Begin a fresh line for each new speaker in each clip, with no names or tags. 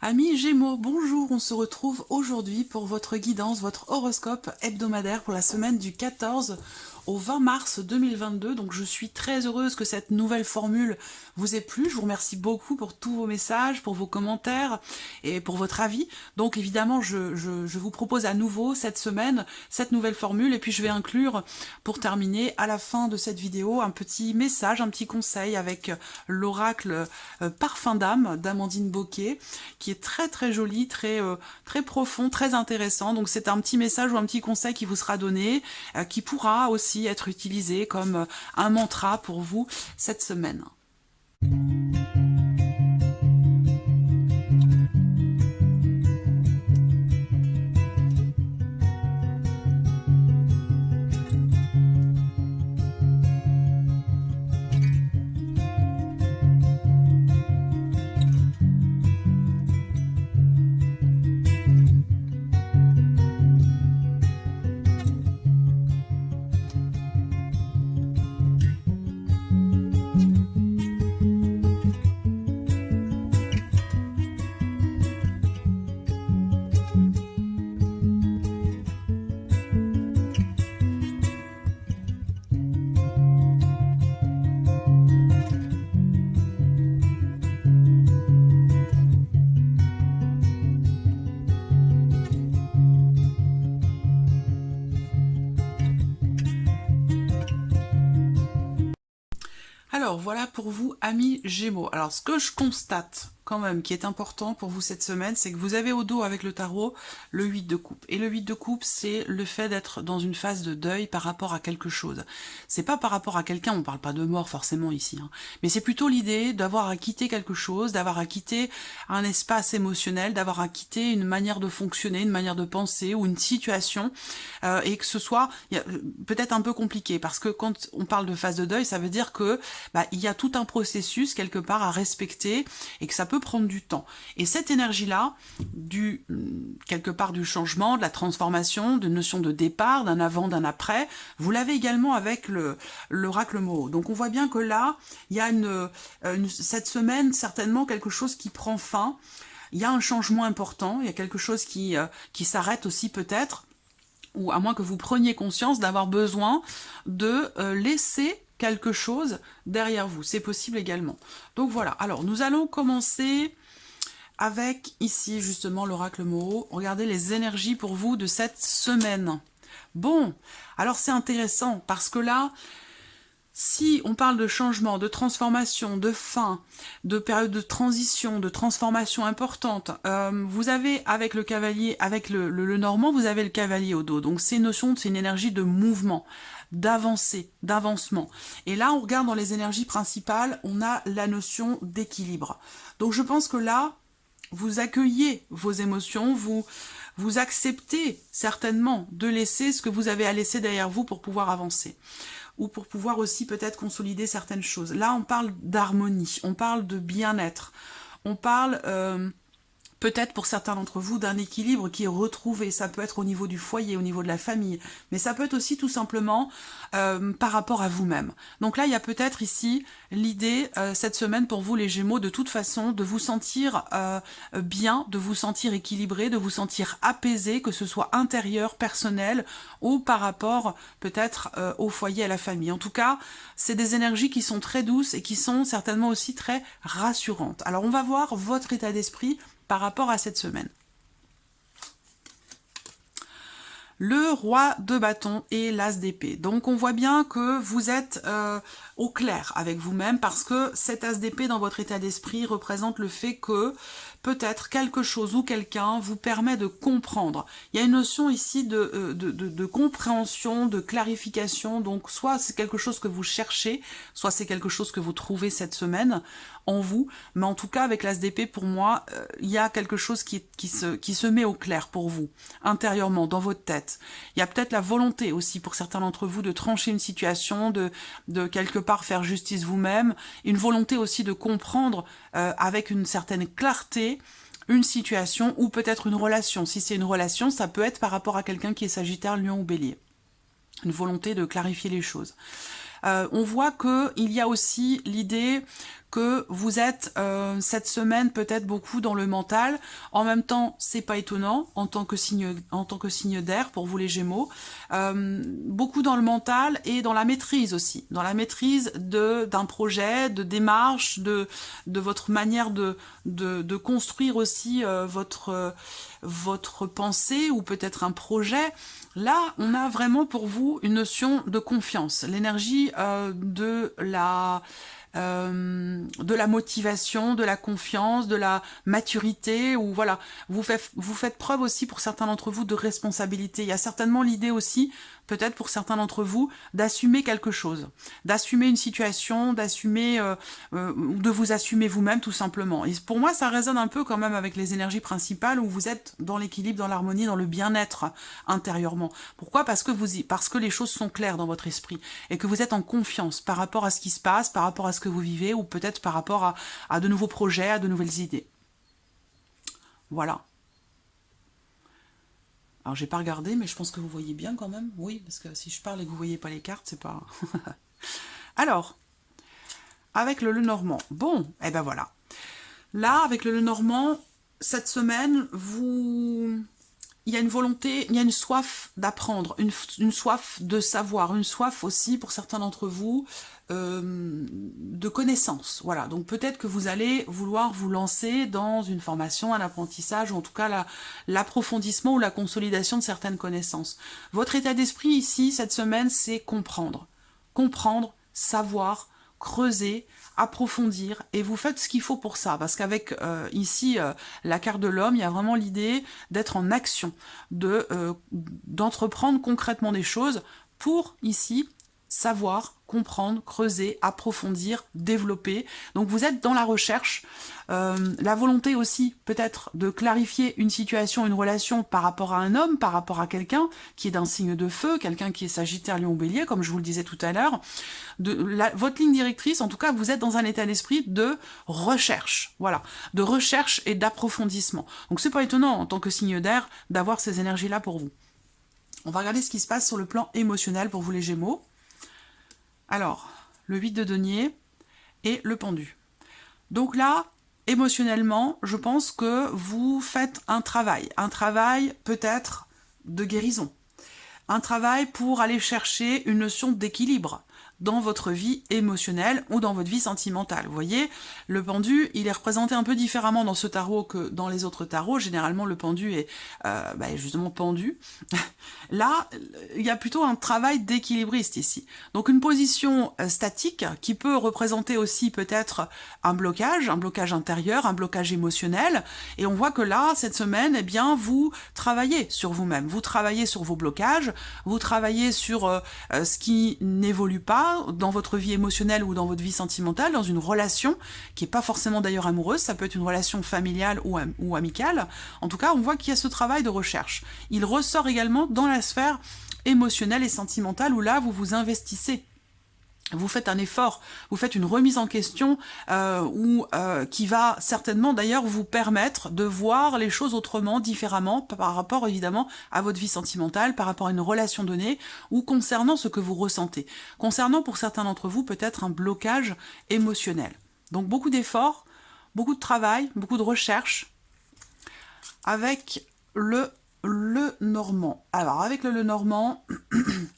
Amis Gémeaux, bonjour, on se retrouve aujourd'hui pour votre guidance, votre horoscope hebdomadaire pour la semaine du 14 au 20 mars 2022. Donc je suis très heureuse que cette nouvelle formule vous ait plu. Je vous remercie beaucoup pour tous vos messages, pour vos commentaires et pour votre avis. Donc évidemment, je vous propose à nouveau cette semaine cette nouvelle formule et puis je vais inclure, pour terminer, à la fin de cette vidéo, un petit message, un petit conseil avec l'oracle Parfum d'âme d'Amandine Bocquet, qui est très très joli, très profond, très intéressant. Donc c'est un petit message ou un petit conseil qui vous sera donné, qui pourra aussi être utilisé comme un mantra pour vous cette semaine. Alors voilà pour vous, amis Gémeaux. Alors ce que je constate quand même qui est important pour vous cette semaine, c'est que vous avez au dos avec le tarot le 8 de coupe. Et le 8 de coupe, c'est le fait d'être dans une phase de deuil par rapport à quelque chose. C'est pas par rapport à quelqu'un, on parle pas de mort forcément ici, hein, mais c'est plutôt l'idée d'avoir à quitter quelque chose, d'avoir à quitter un espace émotionnel, d'avoir à quitter une manière de fonctionner, une manière de penser ou une situation, et que ce soit peut-être un peu compliqué, parce que quand on parle de phase de deuil, ça veut dire que il y a tout un processus quelque part à respecter et que ça peut prendre du temps. Et cette énergie-là, quelque part du changement, de la transformation, de notion de départ, d'un avant, d'un après, vous l'avez également avec l'oracle Moho. Donc on voit bien que là, il y a cette semaine certainement quelque chose qui prend fin. Il y a un changement important, il y a quelque chose qui s'arrête aussi peut-être, ou à moins que vous preniez conscience d'avoir besoin de laisser quelque chose derrière vous. C'est possible également. Donc voilà. Alors, nous allons commencer avec, ici, justement, l'oracle Moho. Regardez les énergies pour vous de cette semaine. Bon, alors c'est intéressant, parce que là, si on parle de changement, de transformation, de fin, de période de transition, de transformation importante, vous avez avec le cavalier, avec le normand, vous avez le cavalier au dos. Donc c'est une énergie de mouvement, d'avancée, d'avancement. Et là, on regarde dans les énergies principales, on a la notion d'équilibre. Donc je pense que là, vous accueillez vos émotions, vous acceptez certainement de laisser ce que vous avez à laisser derrière vous pour pouvoir avancer, ou pour pouvoir aussi peut-être consolider certaines choses. Là, on parle d'harmonie, on parle de bien-être, on parle peut-être pour certains d'entre vous d'un équilibre qui est retrouvé. Ça peut être au niveau du foyer, au niveau de la famille, mais ça peut être aussi tout simplement par rapport à vous-même. Donc là, il y a peut-être ici l'idée, cette semaine pour vous les Gémeaux, de toute façon, de vous sentir bien, de vous sentir équilibré, de vous sentir apaisé, que ce soit intérieur, personnel, ou par rapport peut-être au foyer, à la famille. En tout cas, c'est des énergies qui sont très douces et qui sont certainement aussi très rassurantes. Alors on va voir votre état d'esprit par rapport à cette semaine. Le roi de bâton et l'as d'épée. Donc on voit bien que vous êtes au clair avec vous-même, parce que cet as d'épée dans votre état d'esprit représente le fait que peut-être quelque chose ou quelqu'un vous permet de comprendre. Il y a une notion ici de compréhension, de clarification, donc soit c'est quelque chose que vous cherchez, soit c'est quelque chose que vous trouvez cette semaine en vous, mais en tout cas avec l'as d'épée, pour moi, il y a quelque chose qui se met au clair pour vous, intérieurement, dans votre tête. Il y a peut-être la volonté aussi pour certains d'entre vous de trancher une situation, de quelque part faire justice vous-même, une volonté aussi de comprendre avec une certaine clarté une situation ou peut-être une relation. Si c'est une relation, ça peut être par rapport à quelqu'un qui est Sagittaire, Lion ou Bélier. Une volonté de clarifier les choses. On voit qu'il y a aussi l'idée que vous êtes cette semaine peut-être beaucoup dans le mental. En même temps, c'est pas étonnant en tant que signe d'air pour vous les Gémeaux. Beaucoup dans le mental et dans la maîtrise aussi, dans la maîtrise d'un projet, de démarche, de votre manière de construire aussi votre pensée ou peut-être un projet. Là, on a vraiment pour vous une notion de confiance, l'énergie de la motivation, de la confiance, de la maturité, ou voilà, vous faites preuve aussi pour certains d'entre vous de responsabilité. Il y a certainement l'idée aussi, peut-être pour certains d'entre vous, d'assumer quelque chose, d'assumer une situation, d'assumer, de vous assumer vous-même tout simplement. Et pour moi, ça résonne un peu quand même avec les énergies principales où vous êtes dans l'équilibre, dans l'harmonie, dans le bien-être intérieurement. Pourquoi ? Parce que les choses sont claires dans votre esprit et que vous êtes en confiance par rapport à ce qui se passe, par rapport à ce que vous vivez ou peut-être par rapport à de nouveaux projets, à de nouvelles idées. Voilà. Alors, j'ai pas regardé, mais je pense que vous voyez bien quand même. Oui, parce que si je parle et que vous voyez pas les cartes, c'est pas... Alors, avec le Lenormand. Bon, et ben voilà. Là, avec le Lenormand, cette semaine, il y a une volonté, il y a une soif d'apprendre, une soif de savoir, une soif aussi pour certains d'entre vous de connaissances. Voilà, donc peut-être que vous allez vouloir vous lancer dans une formation, un apprentissage, ou en tout cas l'approfondissement ou la consolidation de certaines connaissances. Votre état d'esprit ici, cette semaine, c'est comprendre. Comprendre, savoir, creuser, approfondir, et vous faites ce qu'il faut pour ça, parce qu'avec ici la carte de l'homme, il y a vraiment l'idée d'être en action, d'entreprendre concrètement des choses pour ici savoir, comprendre, creuser, approfondir, développer. Donc vous êtes dans la recherche, la volonté aussi peut-être de clarifier une situation, une relation par rapport à un homme, par rapport à quelqu'un qui est d'un signe de feu, quelqu'un qui est Sagittaire, Lion, Bélier, comme je vous le disais tout à l'heure. Votre ligne directrice, en tout cas, vous êtes dans un état d'esprit de recherche, voilà, de recherche et d'approfondissement. Donc c'est pas étonnant en tant que signe d'air d'avoir ces énergies-là pour vous. On va regarder ce qui se passe sur le plan émotionnel pour vous les Gémeaux. Alors, le 8 de denier et le pendu. Donc là, émotionnellement, je pense que vous faites un travail peut-être de guérison, un travail pour aller chercher une notion d'équilibre dans votre vie émotionnelle ou dans votre vie sentimentale. Vous voyez, le pendu, il est représenté un peu différemment dans ce tarot que dans les autres tarots. Généralement, le pendu est justement pendu. Là, il y a plutôt un travail d'équilibriste ici. Donc une position statique qui peut représenter aussi peut-être un blocage intérieur, un blocage émotionnel. Et on voit que là, cette semaine, eh bien, vous travaillez sur vous-même. Vous travaillez sur vos blocages, vous travaillez sur ce qui n'évolue pas dans votre vie émotionnelle ou dans votre vie sentimentale, dans une relation qui n'est pas forcément d'ailleurs amoureuse, ça peut être une relation familiale ou amicale. En tout cas, on voit qu'il y a ce travail de recherche. Il ressort également dans la sphère émotionnelle et sentimentale où là, vous vous investissez. Vous faites un effort, vous faites une remise en question qui va certainement d'ailleurs vous permettre de voir les choses autrement, différemment, par rapport évidemment à votre vie sentimentale, par rapport à une relation donnée, ou concernant ce que vous ressentez. Concernant pour certains d'entre vous peut-être un blocage émotionnel. Donc beaucoup d'efforts, beaucoup de travail, beaucoup de recherche, avec le Normand. Alors avec le Normand,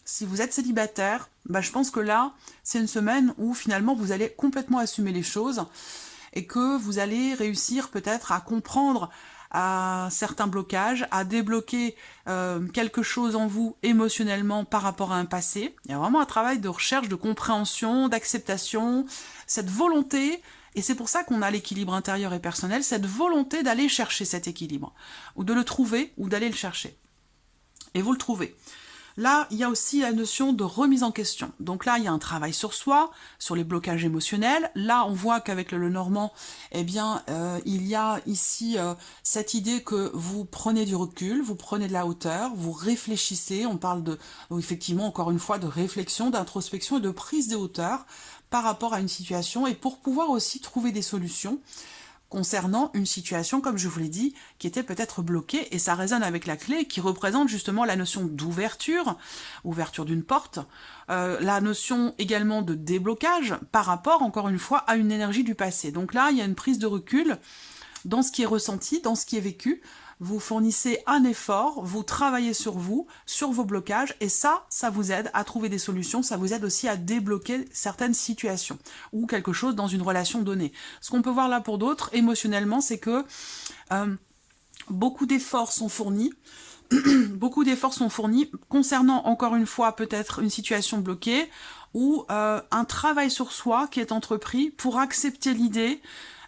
si vous êtes célibataire, je pense que là, c'est une semaine où finalement vous allez complètement assumer les choses et que vous allez réussir peut-être à comprendre certains blocages, à débloquer quelque chose en vous émotionnellement par rapport à un passé. Il y a vraiment un travail de recherche, de compréhension, d'acceptation, cette volonté. Et c'est pour ça qu'on a l'équilibre intérieur et personnel, cette volonté d'aller chercher cet équilibre, ou de le trouver, ou d'aller le chercher. Et vous le trouvez. Là, il y a aussi la notion de remise en question. Donc là, il y a un travail sur soi, sur les blocages émotionnels. Là, on voit qu'avec le Normand, eh bien, il y a ici cette idée que vous prenez du recul, vous prenez de la hauteur, vous réfléchissez. On parle effectivement, encore une fois, de réflexion, d'introspection et de prise de hauteur par rapport à une situation et pour pouvoir aussi trouver des solutions concernant une situation, comme je vous l'ai dit, qui était peut-être bloquée, et ça résonne avec la clé qui représente justement la notion d'ouverture, ouverture d'une porte, la notion également de déblocage par rapport, encore une fois, à une énergie du passé. Donc là, il y a une prise de recul dans ce qui est ressenti, dans ce qui est vécu. Vous fournissez un effort, vous travaillez sur vous, sur vos blocages, et ça vous aide à trouver des solutions, ça vous aide aussi à débloquer certaines situations, ou quelque chose dans une relation donnée. Ce qu'on peut voir là pour d'autres, émotionnellement, c'est que beaucoup d'efforts sont fournis, beaucoup d'efforts sont fournis concernant, encore une fois, peut-être une situation bloquée, ou un travail sur soi qui est entrepris pour accepter l'idée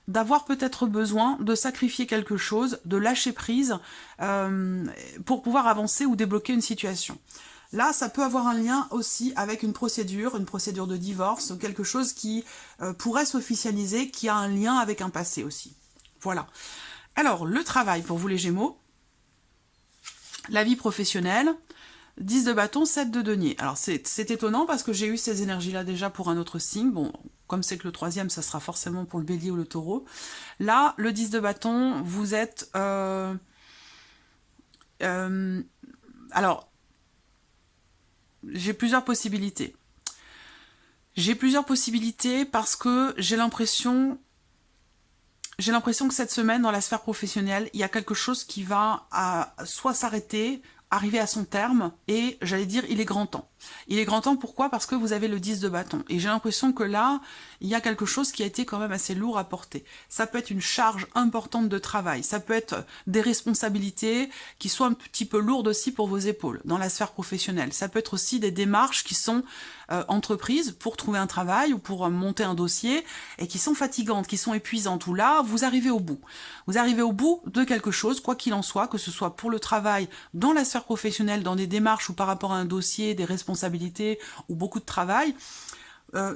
d'avoir peut-être besoin de sacrifier quelque chose, de lâcher prise pour pouvoir avancer ou débloquer une situation. Là, ça peut avoir un lien aussi avec une procédure de divorce, quelque chose qui pourrait s'officialiser, qui a un lien avec un passé aussi. Voilà. Alors, le travail pour vous les Gémeaux, la vie professionnelle, 10 de bâton, 7 de denier. Alors c'est étonnant parce que j'ai eu ces énergies-là déjà pour un autre signe. Bon, comme c'est que le troisième, ça sera forcément pour le bélier ou le taureau. Là, le 10 de bâton, vous êtes... alors, j'ai plusieurs possibilités. J'ai plusieurs possibilités parce que j'ai l'impression que cette semaine, dans la sphère professionnelle, il y a quelque chose qui va soit s'arrêter, arriver à son terme, et j'allais dire, il est grand temps. Il est grand temps, pourquoi? Parce que vous avez le 10 de bâton. Et j'ai l'impression que là, il y a quelque chose qui a été quand même assez lourd à porter. Ça peut être une charge importante de travail, ça peut être des responsabilités qui sont un petit peu lourdes aussi pour vos épaules, dans la sphère professionnelle. Ça peut être aussi des démarches qui sont entreprises pour trouver un travail ou pour monter un dossier, et qui sont fatigantes, qui sont épuisantes, où là, vous arrivez au bout. Vous arrivez au bout de quelque chose, quoi qu'il en soit, que ce soit pour le travail, dans la sphère professionnelle, dans des démarches ou par rapport à un dossier, des responsabilités ou beaucoup de travail.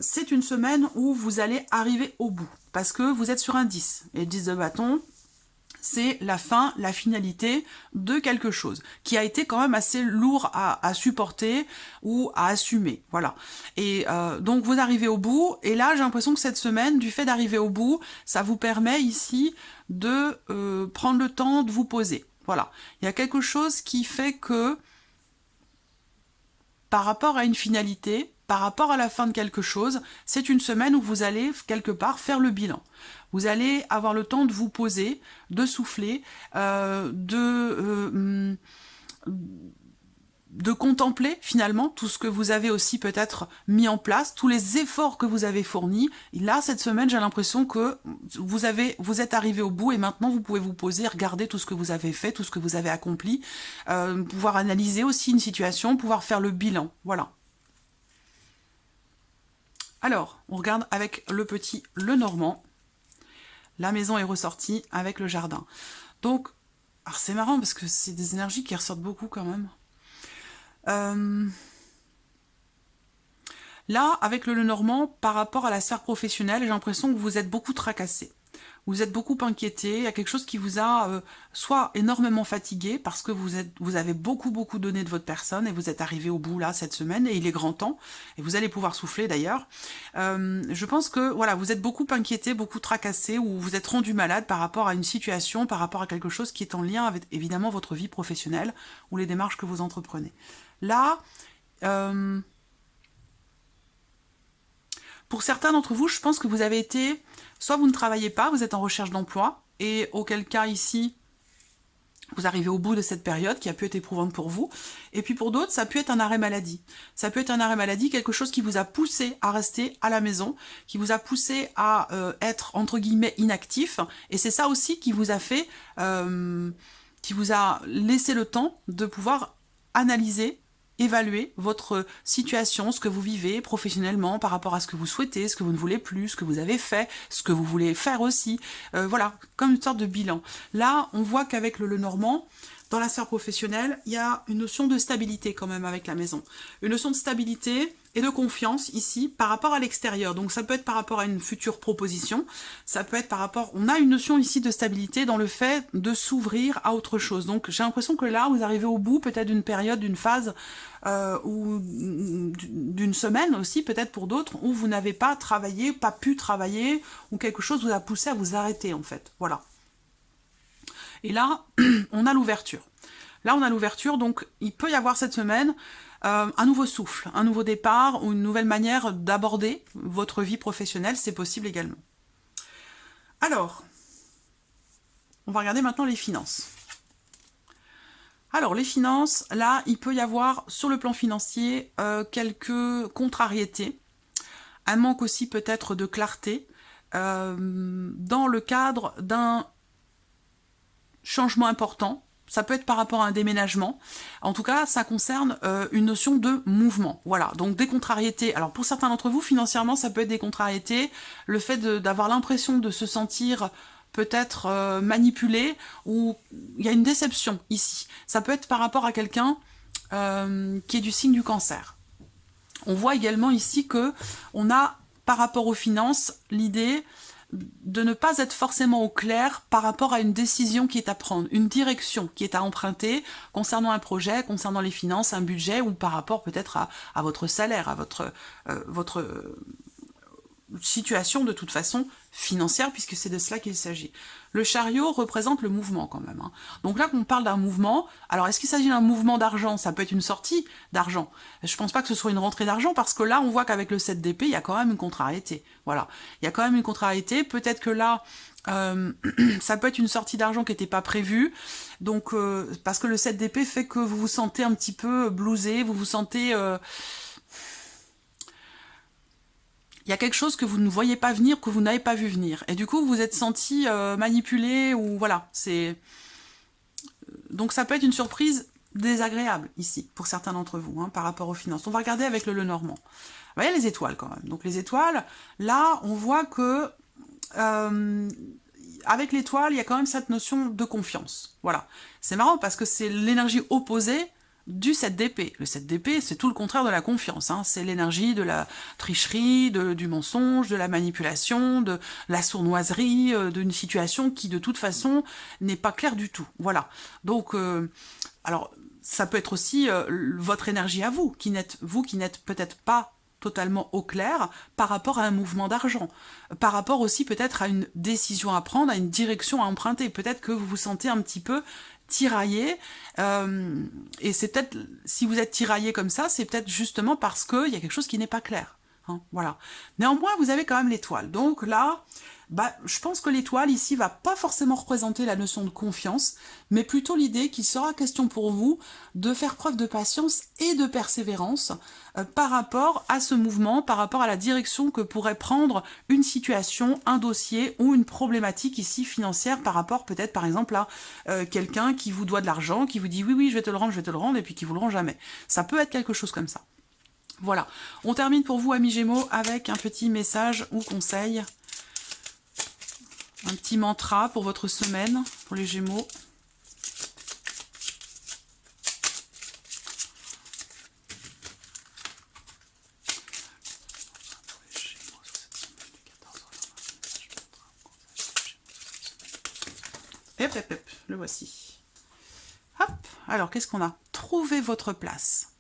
C'est une semaine où vous allez arriver au bout, parce que vous êtes sur un 10. Et 10 de bâton, c'est la fin, la finalité de quelque chose, qui a été quand même assez lourd à supporter ou à assumer, voilà. Et donc vous arrivez au bout, et là j'ai l'impression que cette semaine, du fait d'arriver au bout, ça vous permet ici de prendre le temps de vous poser, voilà. Il y a quelque chose qui fait que, par rapport à une finalité, par rapport à la fin de quelque chose, c'est une semaine où vous allez quelque part faire le bilan. Vous allez avoir le temps de vous poser, de souffler, de contempler finalement tout ce que vous avez aussi peut-être mis en place, tous les efforts que vous avez fournis. Et là, cette semaine, j'ai l'impression que vous êtes arrivé au bout, et maintenant vous pouvez vous poser, regarder tout ce que vous avez fait, tout ce que vous avez accompli, pouvoir analyser aussi une situation, pouvoir faire le bilan. Voilà. Alors, on regarde avec le petit Lenormand. La maison est ressortie avec le jardin. Donc, c'est marrant parce que c'est des énergies qui ressortent beaucoup quand même. Là, avec le Lenormand, par rapport à la sphère professionnelle, j'ai l'impression que vous êtes beaucoup tracassé. Vous êtes beaucoup inquiété, il y a quelque chose qui vous a soit énormément fatigué, parce que vous avez beaucoup donné de votre personne, et vous êtes arrivé au bout là cette semaine, et il est grand temps, et vous allez pouvoir souffler d'ailleurs. Je pense que voilà, vous êtes beaucoup inquiété, beaucoup tracassé, ou vous êtes rendu malade par rapport à une situation, par rapport à quelque chose qui est en lien avec évidemment votre vie professionnelle, ou les démarches que vous entreprenez. Là, pour certains d'entre vous, je pense que vous avez été... Soit vous ne travaillez pas, vous êtes en recherche d'emploi, et auquel cas ici, vous arrivez au bout de cette période qui a pu être éprouvante pour vous. Et puis pour d'autres, ça a pu être un arrêt maladie. Ça peut être un arrêt maladie, quelque chose qui vous a poussé à rester à la maison, qui vous a poussé à être, entre guillemets, inactif. Et c'est ça aussi qui vous a fait, qui vous a laissé le temps de pouvoir analyser, évaluer votre situation, ce que vous vivez professionnellement par rapport à ce que vous souhaitez, ce que vous ne voulez plus, ce que vous avez fait, ce que vous voulez faire aussi. Voilà, comme une sorte de bilan. Là, on voit qu'avec le Lenormand, dans la sphère professionnelle, il y a une notion de stabilité quand même avec la maison. Une notion de stabilité et de confiance ici par rapport à l'extérieur. Donc ça peut être par rapport à une future proposition, ça peut être par rapport... On a une notion ici de stabilité dans le fait de s'ouvrir à autre chose. Donc j'ai l'impression que là, vous arrivez au bout peut-être d'une période, d'une phase ou d'une semaine aussi, peut-être pour d'autres, où vous n'avez pas travaillé, pas pu travailler, ou quelque chose vous a poussé à vous arrêter en fait. Voilà. Et là, on a l'ouverture. Là, on a l'ouverture, donc il peut y avoir cette semaine un nouveau souffle, un nouveau départ ou une nouvelle manière d'aborder votre vie professionnelle, c'est possible également. Alors, on va regarder maintenant les finances. Alors, les finances, là, il peut y avoir sur le plan financier quelques contrariétés, un manque aussi peut-être de clarté dans le cadre d'un changement important. Ça peut être par rapport à un déménagement. En tout cas, ça concerne une notion de mouvement. Voilà, donc des contrariétés. Alors pour certains d'entre vous, financièrement, ça peut être des contrariétés. Le fait d'avoir l'impression de se sentir peut-être manipulé, ou il y a une déception ici. Ça peut être par rapport à quelqu'un qui est du signe du cancer. On voit également ici que on a, par rapport aux finances, l'idée de ne pas être forcément au clair par rapport à une décision qui est à prendre, une direction qui est à emprunter concernant un projet, concernant les finances, un budget, ou par rapport peut-être à votre salaire, à votre situation de toute façon financière, puisque c'est de cela qu'il s'agit. Le chariot représente le mouvement quand même. Hein. Donc là, qu'on parle d'un mouvement, alors est-ce qu'il s'agit d'un mouvement d'argent? Ça peut être une sortie d'argent. Je pense pas que ce soit une rentrée d'argent, parce que là, on voit qu'avec le 7 d'épée, il y a quand même une contrariété. Voilà, il y a quand même une contrariété. Peut-être que là, ça peut être une sortie d'argent qui n'était pas prévue, donc parce que le 7 d'épée fait que vous vous sentez un petit peu blousé, vous vous sentez... il y a quelque chose que vous ne voyez pas venir, que vous n'avez pas vu venir. Et du coup, vous vous êtes senti manipulé, ou voilà. Donc ça peut être une surprise désagréable, ici, pour certains d'entre vous, hein, par rapport aux finances. On va regarder avec le Lenormand. Vous voyez les étoiles, quand même. Donc les étoiles, là, on voit que... avec l'étoile, il y a quand même cette notion de confiance. Voilà. C'est marrant, parce que c'est l'énergie opposée du 7 d'épée. Le 7 d'épée, c'est tout le contraire de la confiance. Hein. C'est l'énergie de la tricherie, du mensonge, de la manipulation, de la sournoiserie, d'une situation qui, de toute façon, n'est pas claire du tout. Voilà. Donc, alors, ça peut être aussi votre énergie à vous, qui n'êtes peut-être pas totalement au clair par rapport à un mouvement d'argent, par rapport aussi peut-être à une décision à prendre, à une direction à emprunter. Peut-être que vous vous sentez un petit peu tiraillé, et c'est peut-être, si vous êtes tiraillé comme ça, c'est peut-être justement parce qu'il y a quelque chose qui n'est pas clair. Hein, voilà. Néanmoins, vous avez quand même l'étoile. Donc là, je pense que l'étoile ici va pas forcément représenter la notion de confiance, mais plutôt l'idée qu'il sera question pour vous de faire preuve de patience et de persévérance par rapport à ce mouvement, par rapport à la direction que pourrait prendre une situation, un dossier ou une problématique ici financière, par rapport peut-être par exemple à quelqu'un qui vous doit de l'argent, qui vous dit oui, je vais te le rendre, et puis qui vous le rend jamais. Ça peut être quelque chose comme ça. Voilà, on termine pour vous, amis Gémeaux, avec un petit message ou conseil. Un petit mantra pour votre semaine, pour les Gémeaux. Hop, le voici. Hop, alors qu'est-ce qu'on a? Trouvez votre place.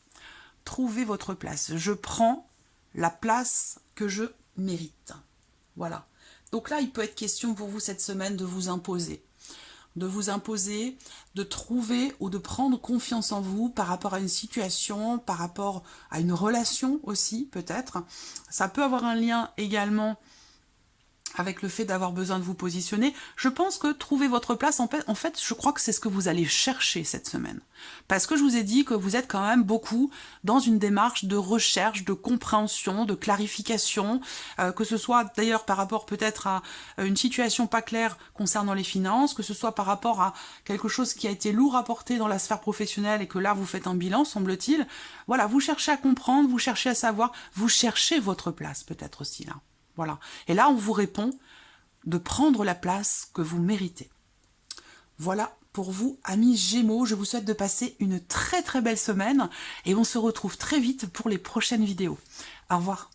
Trouvez votre place. Je prends la place que je mérite. Voilà. Donc là, il peut être question pour vous cette semaine de vous imposer. De vous imposer, de trouver ou de prendre confiance en vous par rapport à une situation, par rapport à une relation aussi, peut-être. Ça peut avoir un lien également avec le fait d'avoir besoin de vous positionner. Je pense que trouver votre place, en fait, je crois que c'est ce que vous allez chercher cette semaine. Parce que je vous ai dit que vous êtes quand même beaucoup dans une démarche de recherche, de compréhension, de clarification, que ce soit d'ailleurs par rapport peut-être à une situation pas claire concernant les finances, que ce soit par rapport à quelque chose qui a été lourd à porter dans la sphère professionnelle et que là vous faites un bilan, semble-t-il. Voilà, vous cherchez à comprendre, vous cherchez à savoir, vous cherchez votre place peut-être aussi là. Voilà. Et là, on vous répond de prendre la place que vous méritez. Voilà pour vous, amis Gémeaux. Je vous souhaite de passer une très très belle semaine et on se retrouve très vite pour les prochaines vidéos. Au revoir.